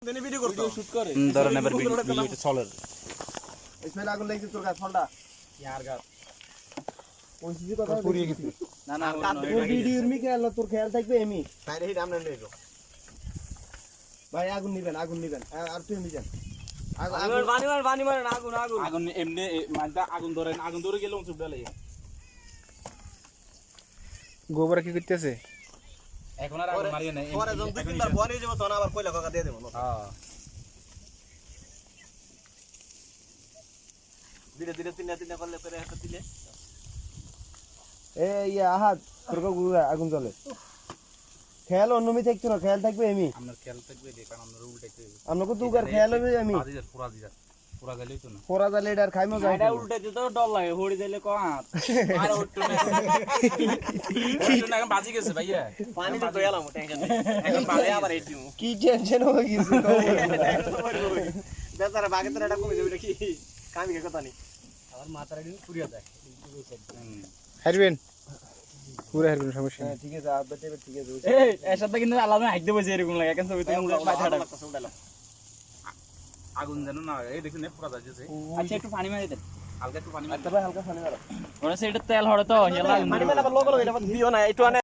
দেনে video করতো shoot করে ধরেন এবার ভিডিওটা চলের ইসমাইল আগুন লাগছে তোর কাছে ফলটা ইয়ার গাত কোন চিজ কথা পুড়িয়ে গেছে না না তোর ভিডিওর মি খেয়াল তোর খেয়াল থাকবে এমি তাই রে আমরা নেবো ভাই আগুন নিবেন আর তুই নিবেন পানি মারেন আগুন আগুন এমনি মানটা আগুন ধরে গেলে চুপ ডালে গোবর কি করতেছে এখন আর আগুন মারিয়ে নাই পরে যখন দুই তিনবার বনে যাব তখন আবার কয়লা কাকা দিয়ে দেব হ্যাঁ ধীরে ধীরে তিনটা করলে পরে একটা দিলে এই আহাদ তোর গুড়া আগুন জ্বলে খেয়াল অন্যমি থাকতো না খেয়াল থাকবে এমি আমরা খেয়াল থাকবে কারণ আমরা উল্টাইতে আপনাকে তুকার খেয়াল হবে আমি পুরা গেলেই তো না পোড়া জালে এটা খাইমো যাই এটা উল্টাইতে তো ডর লাগে হড়ি দিলে কত আর উঠতো না এখন বাজি গেছে ভাইয়া পানি তো গেলাম টেনশন এখন ভালো আবার এই দিমু কি টেনশন হয়ে গেছে বেচারা বাগে তো এটা কমে যাবে কি কামি কে কথা নি আমার মাথার দিন পুরিয়া যায় হারবেন পুরো হারবেন সমস্যা নেই ঠিক আছে আব্বা টেবে ঠিক আছে এই এর সাথে কিন্তু আলাদা হাইট দেবো যে এরকম লাগে এখন ছবিতে মাথাটা আগুন জানো না এই দেখুন পুরা যাচ্ছে আচ্ছা একটু পানি মারি দেন হালকা একটু পানি তবে হালকা পানি মারো ওরা সেটা তেল হড়ে তো হেলা পানি মেলা লোক লোক এটা দিও না একটু